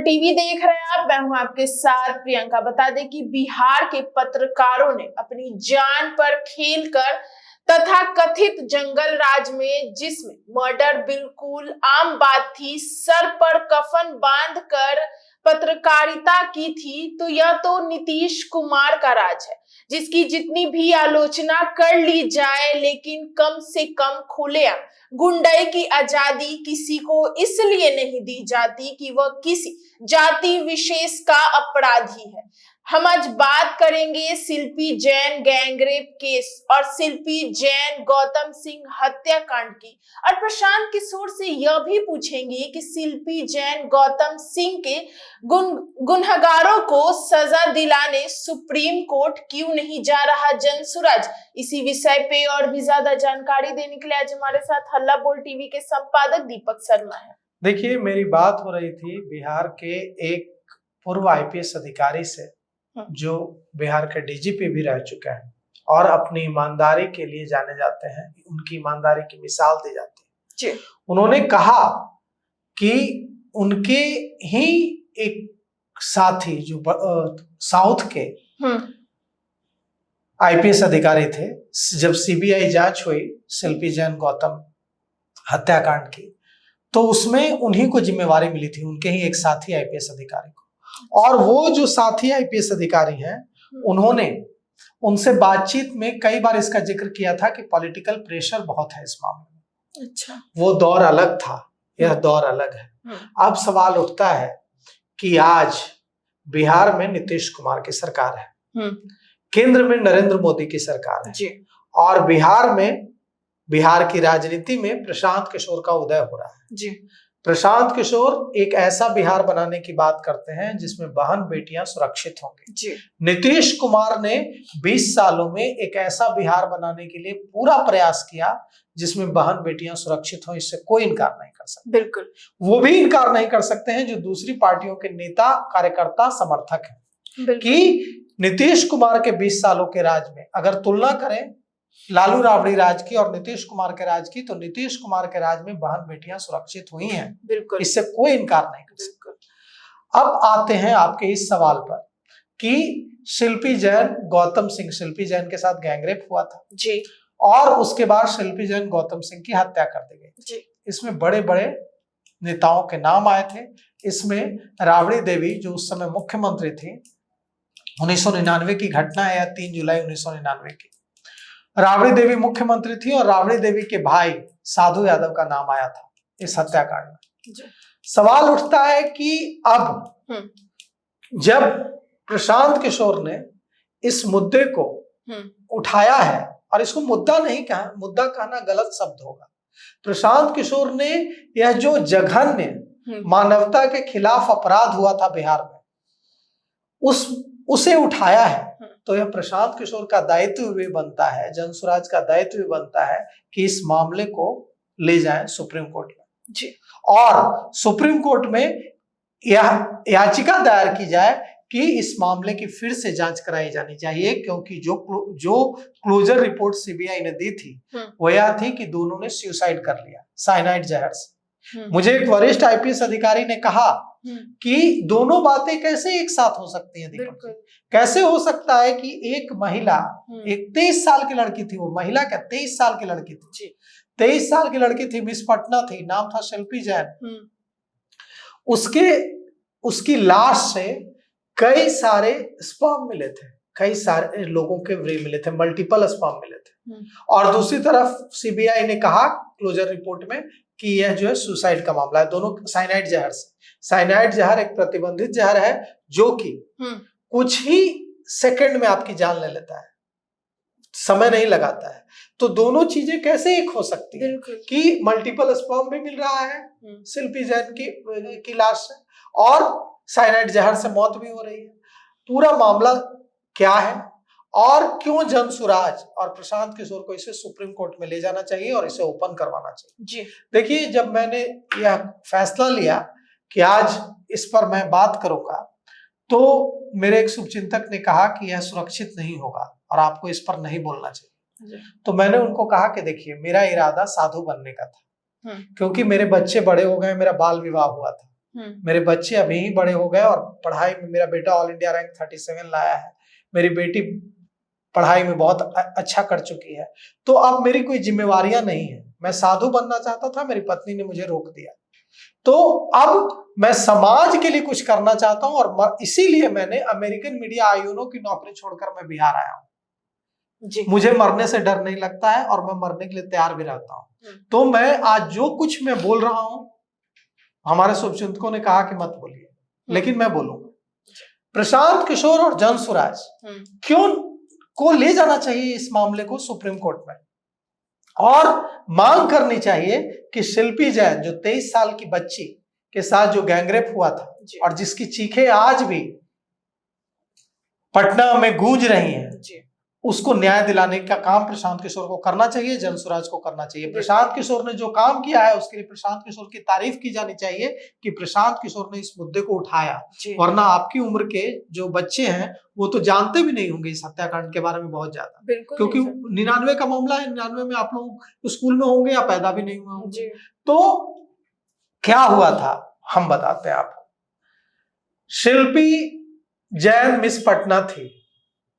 TV देख रहे हैं आप, मैं हूं आपके साथ प्रियंका। बता दें कि बिहार के पत्रकारों ने अपनी जान पर खेलकर तथा कथित जंगल राज में, जिसमें मर्डर बिल्कुल आम बात थी, सर पर कफन बांधकर पत्रकारिता की थी, तो यह तो नीतीश कुमार का राज है, जिसकी जितनी भी आलोचना कर ली जाए, लेकिन कम से कम खुलेआम गुंडाई की आजादी किसी को इसलिए नहीं दी जाती कि वह किसी जाति विशेष का अपराधी है। हम आज बात करेंगे शिल्पी जैन गैंगरेप केस और शिल्पी जैन गौतम सिंह हत्याकांड की, और प्रशांत किशोर से यह भी पूछेंगे कि शिल्पी जैन गौतम सिंह के गुनहगारों को सजा दिलाने सुप्रीम कोर्ट क्यों नहीं जा रहा जनसुराज। इसी विषय पे और भी ज्यादा जानकारी देने के लिए आज हमारे साथ हल्ला बोल टीवी के संपादक दीपक शर्मा है। देखिए, मेरी बात हो रही थी बिहार के एक पूर्व आईपीएस अधिकारी से, जो बिहार के डीजीपी भी रह चुके हैं और अपनी ईमानदारी के लिए जाने जाते हैं, उनकी ईमानदारी की मिसाल दी जाती है। उन्होंने कहा कि उनके ही एक साथी जो साउथ के आईपीएस अधिकारी थे, जब सीबीआई जांच हुई शिल्पी जैन गौतम हत्याकांड की, तो उसमें उन्हीं को जिम्मेवारी मिली थी, उनके ही एक साथी आईपीएस अधिकारी को। और वो जो साथी आईपीएस अधिकारी हैं, उन्होंने उनसे बातचीत में कई बार इसका जिक्र किया था कि पॉलिटिकल प्रेशर बहुत है इस मामले में। अच्छा। वो दौर अलग था, यह दौर अलग है। अब सवाल उठता है कि आज बिहार में नीतीश कुमार की सरकार है, केंद्र में नरेंद्र मोदी की सरकार है जी। और बिहार की राजनीति में प्रशांत किशोर का उदय हो रहा है जी। प्रशांत किशोर एक ऐसा बिहार बनाने की बात करते हैं जिसमें बहन बेटियां सुरक्षित होंगी जी। नीतीश कुमार ने 20 सालों में एक ऐसा बिहार बनाने के लिए पूरा प्रयास किया जिसमें बहन बेटियां सुरक्षित हों, इससे कोई इनकार नहीं कर सकता। बिल्कुल, वो भी इनकार नहीं कर सकते हैं जो दूसरी पार्टियों के नेता, कार्यकर्ता, समर्थक हैं, कि नीतीश कुमार के 20 सालों के राज में अगर तुलना करें लालू राबड़ी राज की और नीतीश कुमार के राज की, तो नीतीश कुमार के राज में बहन बेटियां सुरक्षित हुई हैं। बिल्कुल, इससे कोई इनकार नहीं कर सकता। अब आते हैं आपके इस सवाल पर कि शिल्पी जैन के साथ गैंगरेप हुआ था जी, और उसके बाद शिल्पी जैन गौतम सिंह की हत्या कर दी गई जी। इसमें बड़े बड़े नेताओं के नाम आए थे। इसमें राबड़ी देवी, जो उस समय मुख्यमंत्री थी, 1999 की घटना है, 3 जुलाई 1999 की, राबड़ी देवी मुख्यमंत्री थी और राबड़ी देवी के भाई साधु यादव का नाम आया था इस हत्याकांड में। सवाल उठता है कि अब जब प्रशांत किशोर ने इस मुद्दे को उठाया है, और इसको मुद्दा नहीं कहा, मुद्दा कहना गलत शब्द होगा, प्रशांत किशोर ने यह जो जघन्य मानवता के खिलाफ अपराध हुआ था बिहार में, उसे उठाया है, तो यह प्रशांत किशोर का दायित्व भी बनता है, जनसुराज का दायित्व भी बनता है कि इस मामले को ले जाएं सुप्रीम कोर्ट में जी। और सुप्रीम कोर्ट में यह याचिका दायर की जाए कि इस मामले की फिर से जांच कराई जानी चाहिए, क्योंकि जो क्लोजर रिपोर्ट सीबीआई ने दी थी वो यह थी कि दोनों ने सुसाइड कर लिया साइनाइड जहर से। मुझे एक वरिष्ठ आईपीएस अधिकारी ने कहा कि दोनों बातें कैसे एक साथ हो सकती हैं दीपक? कैसे हो सकता है कि एक महिला, एक 23 साल की लड़की थी, वो महिला क्या 23 साल की लड़की थी, 23 साल की लड़की थी, मिस पटना थी, नाम था शिल्पी जैन, उसकी लाश से कई सारे स्पर्म मिले थे, कई सारे लोगों के व्रे मिले थे, मल्टीपल स्पर्म मिले थे। और दूसरी तरफ सीबीआई ने कहा क्लोजर रिपोर्ट में कि यह जो है सुसाइड का मामला है, दोनों साइनाइड जहर से। साइनाइड जहर एक प्रतिबंधित जहर है जो कि कुछ ही सेकंड में आपकी जान ले लेता है, समय नहीं लगाता है। तो दोनों चीजें कैसे एक हो सकती है कि मल्टीपल स्पर्म भी मिल रहा है शिल्पी जैन की लाश से और साइनाइड जहर से मौत भी हो रही है। पूरा मामला क्या है और क्यों जनसुराज और प्रशांत किशोर को इसे सुप्रीम कोर्ट में ले जाना चाहिए और इसे ओपन करवाना चाहिए जी। देखिए, जब मैंने यह फैसला लिया कि आज इस पर मैं बात करूंगा, तो मेरे एक शुभचिंतक ने कहा कि यह सुरक्षित नहीं होगा और आपको इस पर नहीं बोलना चाहिए। तो मैंने उनको कहा कि देखिए, मेरा इरादा साधु बनने का था, क्योंकि मेरे बच्चे बड़े हो गए, मेरा बाल विवाह हुआ था, मेरे बच्चे अभी ही बड़े हो गए और पढ़ाई में मेरा बेटा ऑल इंडिया रैंक 37 लाया है, मेरी बेटी पढ़ाई में बहुत अच्छा कर चुकी है, तो अब मेरी कोई जिम्मेवारियां नहीं है। मैं साधु बनना चाहता था, मेरी पत्नी ने मुझे रोक दिया, तो अब मैं समाज के लिए कुछ करना चाहता हूं और इसीलिए मैंने अमेरिकन मीडिया आयोनो की नौकरी छोड़कर मैं बिहार आया हूं। मुझे मरने से डर नहीं लगता है और मैं मरने के लिए तैयार भी रहता हूं। तो मैं आज जो कुछ मैं बोल रहा हूं, हमारे शुभचिंतकों ने कहा कि मत बोलिए, लेकिन मैं बोलूंगा। प्रशांत किशोर और जनसुराज क्यों को ले जाना चाहिए इस मामले को सुप्रीम कोर्ट में, और मांग करनी चाहिए कि शिल्पी जैन जो 23 साल की बच्ची के साथ जो गैंगरेप हुआ था और जिसकी चीखें आज भी पटना में गूंज रही हैं, उसको न्याय दिलाने का काम प्रशांत किशोर को करना चाहिए, जनसुराज को करना चाहिए। प्रशांत किशोर ने जो काम किया है उसके लिए प्रशांत किशोर की तारीफ की जानी चाहिए कि प्रशांत किशोर ने इस मुद्दे को उठाया, वरना आपकी उम्र के जो बच्चे हैं वो तो जानते भी नहीं होंगे इस हत्याकांड के बारे में बहुत ज्यादा, क्योंकि 99 का मामला है, 99 में आप लोग स्कूल में होंगे या पैदा भी नहीं हुए होंगे। तो क्या हुआ था हम बताते हैं आपको। शिल्पी जैन मिस पटना थी,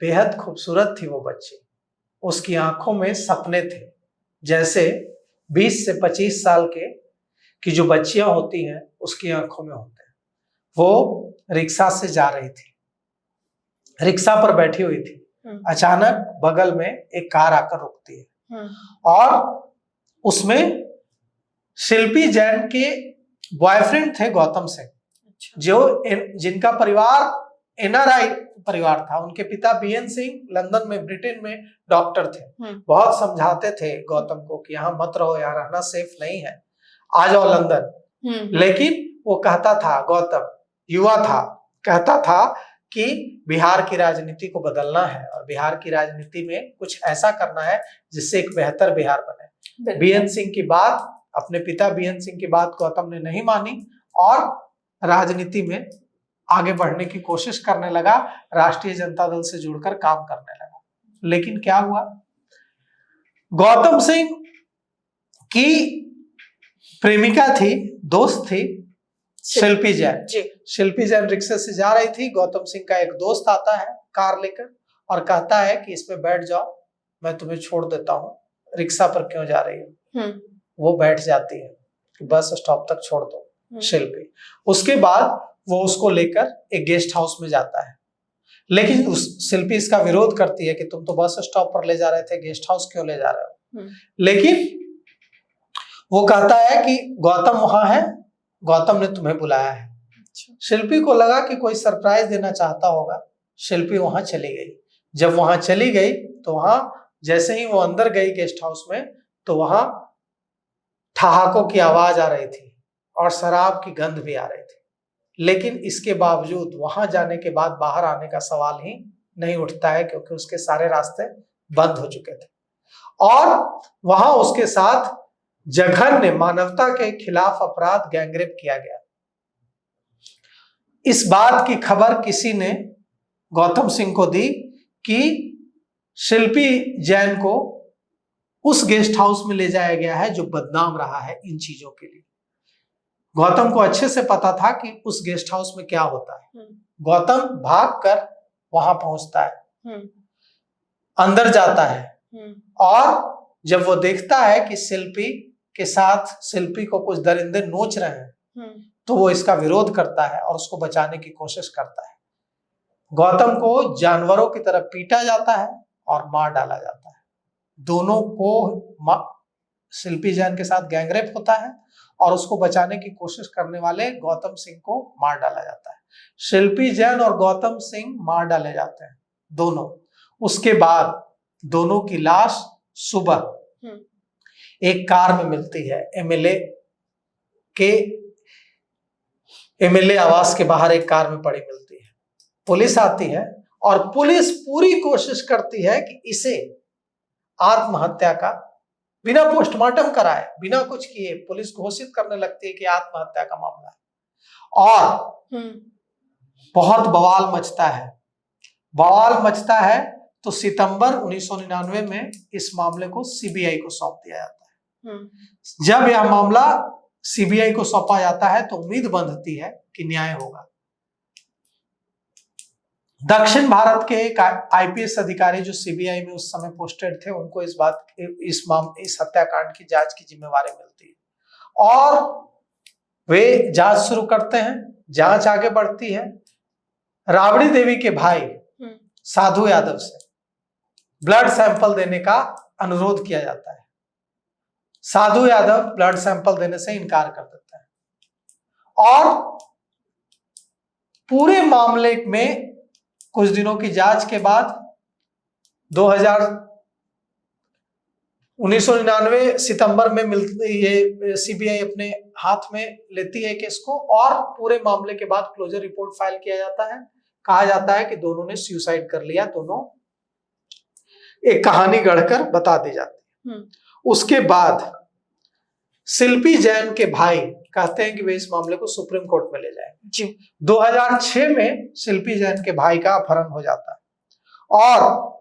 बेहद खूबसूरत थी वो बच्ची, उसकी आंखों में सपने थे, जैसे 20 से 25 साल के की जो बच्चियां होती हैं उसकी आंखों में होते हैं। वो रिक्शा से जा रही थी, रिक्शा पर बैठी हुई थी, अचानक बगल में एक कार आकर रुकती है और उसमें शिल्पी जैन के बॉयफ्रेंड थे गौतम सिंह, जो जिनका परिवार एनआरआई परिवार था। उनके पिता बीएन सिंह लंदन में ब्रिटेन में डॉक्टर थे। बहुत समझाते थे गौतम को कि यहाँ मत रहो, यहाँ रहना सेफ नहीं है, आ जाओ लंदन। लेकिन वो कहता था, गौतम युवा था, कहता था कि बिहार की राजनीति को बदलना है और बिहार की राजनीति में कुछ ऐसा करना है जिससे एक बेहतर बिहार बने। बीएन सिंह की बात, अपने पिता बीएन सिंह की बात गौतम ने नहीं मानी और राजनीति में आगे बढ़ने की कोशिश करने लगा, राष्ट्रीय जनता दल से जुड़कर काम करने लगा। लेकिन क्या हुआ, गौतम सिंह की प्रेमिका थी, दोस्त थी शिल्पी जैन। शिल्पी जैन रिक्शे से जा रही थी, गौतम सिंह का एक दोस्त आता है कार लेकर और कहता है कि इसमें बैठ जाओ, मैं तुम्हें छोड़ देता हूँ, रिक्शा पर क्यों जा रही हो। वो बैठ जाती है, बस स्टॉप तक छोड़ दो शिल्पी। उसके बाद वो उसको लेकर एक गेस्ट हाउस में जाता है, लेकिन उस शिल्पी इसका विरोध करती है कि तुम तो बस स्टॉप पर ले जा रहे थे, गेस्ट हाउस क्यों ले जा रहे हो। लेकिन वो कहता है कि गौतम वहां है, गौतम ने तुम्हें बुलाया है। शिल्पी को लगा कि कोई सरप्राइज देना चाहता होगा, शिल्पी वहां चली गई। जब वहां चली गई तो वहां जैसे ही वो अंदर गई गेस्ट हाउस में, तो वहां ठहाकों की आवाज आ रही थी और शराब की गंध भी आ रही थी। लेकिन इसके बावजूद वहां जाने के बाद बाहर आने का सवाल ही नहीं उठता है, क्योंकि उसके सारे रास्ते बंद हो चुके थे और वहां उसके साथ जघन्य मानवता के खिलाफ अपराध गैंगरेप किया गया। इस बात की खबर किसी ने गौतम सिंह को दी कि शिल्पी जैन को उस गेस्ट हाउस में ले जाया गया है जो बदनाम रहा है इन चीजों के लिए। गौतम को अच्छे से पता था कि उस गेस्ट हाउस में क्या होता है। गौतम भागकर वहां पहुंचता है, अंदर जाता है और जब वो देखता है कि शिल्पी के साथ शिल्पी को कुछ दरिंदे नोच रहे हैं, तो वो इसका विरोध करता है और उसको बचाने की कोशिश करता है। गौतम को जानवरों की तरह पीटा जाता है और मार डाला जाता है। दोनों को शिल्पी जैन के साथ गैंगरेप होता है और उसको बचाने की कोशिश करने वाले गौतम सिंह को मार डाला जाता है। शिल्पी जैन और गौतम सिंह मार डाले जाते हैं दोनों। उसके बाद दोनों की लाश सुबह एक कार में मिलती है, एमएलए आवास के बाहर एक कार में पड़ी मिलती है। पुलिस आती है और पुलिस पूरी कोशिश करती है कि इसे आत्महत्या का, बिना पोस्टमार्टम कराए, बिना कुछ किए पुलिस घोषित करने लगती है कि आत्महत्या का मामला है और बहुत बवाल मचता है। बवाल मचता है तो सितंबर 1999 में इस मामले को सीबीआई को सौंप दिया जाता है। जब यह मामला सीबीआई को सौंपा जाता है तो उम्मीद बंधती है कि न्याय होगा। दक्षिण भारत के एक आईपीएस अधिकारी जो सीबीआई में उस समय पोस्टेड थे, उनको इस हत्याकांड की जांच की जिम्मेवारी मिलती है और वे जांच शुरू करते हैं। जांच आगे बढ़ती है। राबड़ी देवी के भाई साधु यादव से ब्लड सैंपल देने का अनुरोध किया जाता है। साधु यादव ब्लड सैंपल देने से इनकार कर देता है और पूरे मामले में कुछ दिनों की जांच के बाद 1999 सितंबर में ये सीबीआई अपने हाथ में लेती है केस को और पूरे मामले के बाद क्लोजर रिपोर्ट फाइल किया जाता है। कहा जाता है कि दोनों ने सुसाइड कर लिया। दोनों एक कहानी गढ़कर बता दी जाती है। उसके बाद शिल्पी जैन के भाई कहते हैं कि वे इस मामले को सुप्रीम कोर्ट में ले जाएंगे जी। 2006 में शिल्पी जैन के भाई का अपहरण हो जाता है और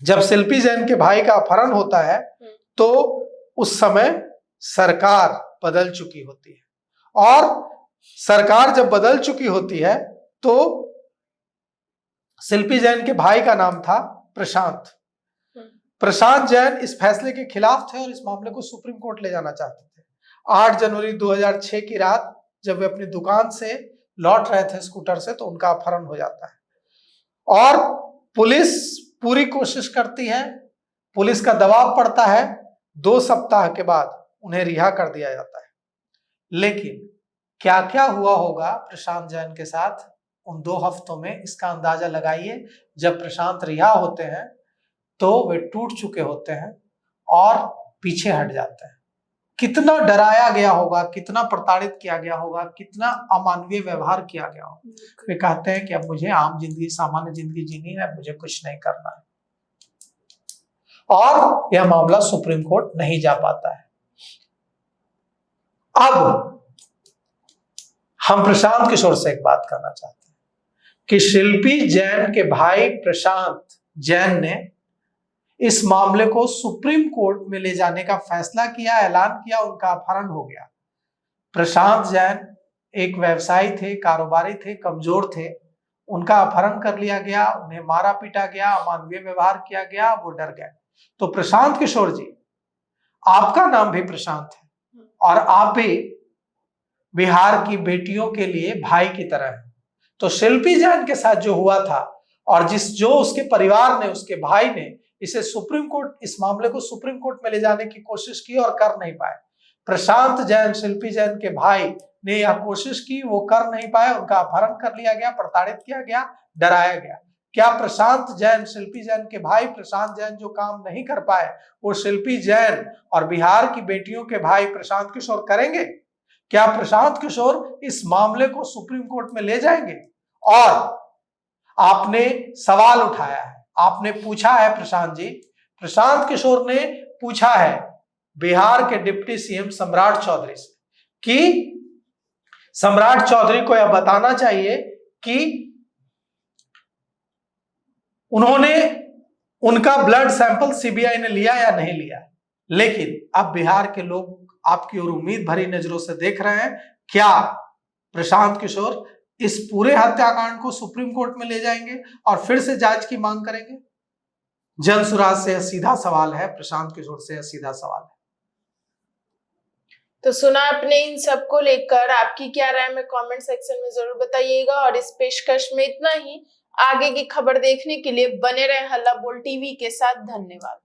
जब शिल्पी जैन के भाई का अपहरण होता है तो उस समय सरकार बदल चुकी होती है और सरकार जब बदल चुकी होती है तो शिल्पी जैन के भाई का नाम था प्रशांत। प्रशांत जैन इस फैसले के खिलाफ थे और इस मामले को सुप्रीम कोर्ट ले जाना चाहते थे। 8 जनवरी 2006 की रात जब वे अपनी दुकान से लौट रहे थे स्कूटर से तो उनका अपहरण हो जाता है और पुलिस पूरी कोशिश करती है। पुलिस का दबाव पड़ता है। 2 सप्ताह के बाद उन्हें रिहा कर दिया जाता है। लेकिन क्या क्या हुआ होगा प्रशांत जैन के साथ उन 2 हफ्तों में, इसका अंदाजा लगाइए। जब प्रशांत रिहा होते हैं तो वे टूट चुके होते हैं और पीछे हट जाते हैं। कितना डराया गया होगा, कितना प्रताड़ित किया गया होगा, कितना अमानवीय व्यवहार किया गया होगा। वे कहते हैं कि अब मुझे आम जिंदगी, सामान्य जिंदगी जीनी है, मुझे कुछ नहीं करना है और यह मामला सुप्रीम कोर्ट नहीं जा पाता है। अब हम प्रशांत किशोर से एक बात करना चाहते हैं कि शिल्पी जैन के भाई प्रशांत जैन ने इस मामले को सुप्रीम कोर्ट में ले जाने का फैसला किया, ऐलान किया, उनका अपहरण हो गया। प्रशांत जैन एक व्यवसायी थे, कारोबारी थे, कमजोर थे। उनका अपहरण कर लिया गया, उन्हें मारा पीटा गया, अमानवीय व्यवहार किया गया, वो डर गए। तो प्रशांत किशोर जी, आपका नाम भी प्रशांत है और आप भी बिहार की बेटियों के लिए भाई की तरह हैं। तो शिल्पी जैन के साथ जो हुआ था और जो उसके परिवार ने, उसके भाई ने इस मामले को सुप्रीम कोर्ट में ले जाने की कोशिश की और कर नहीं पाए। प्रशांत जैन, शिल्पी जैन के भाई ने यह कोशिश की, वो कर नहीं पाए। उनका अपहरण कर लिया गया, प्रताड़ित किया गया, डराया गया। क्या प्रशांत जैन, शिल्पी जैन के भाई प्रशांत जैन जो काम नहीं कर पाए वो शिल्पी जैन और बिहार की बेटियों के भाई प्रशांत किशोर करेंगे? क्या प्रशांत किशोर इस मामले को सुप्रीम कोर्ट में ले जाएंगे? और आपने सवाल उठाया है, आपने पूछा है प्रशांत जी, प्रशांत किशोर ने पूछा है बिहार के डिप्टी सीएम सम्राट चौधरी से कि सम्राट चौधरी को यह बताना चाहिए कि उन्होंने उनका ब्लड सैंपल सीबीआई ने लिया या नहीं लिया। लेकिन अब बिहार के लोग आपकी ओर उम्मीद भरी नजरों से देख रहे हैं। क्या प्रशांत किशोर इस पूरे हत्याकांड को सुप्रीम कोर्ट में ले जाएंगे और फिर से जांच की मांग करेंगे? जनसुराज से यह सीधा सवाल है, प्रशांत किशोर से यह सीधा सवाल है। तो सुना आपने इन सब को लेकर, आपकी क्या राय में कमेंट सेक्शन में जरूर बताइएगा और इस पेशकश में इतना ही। आगे की खबर देखने के लिए बने रहे हल्ला बोल टीवी के साथ। धन्यवाद।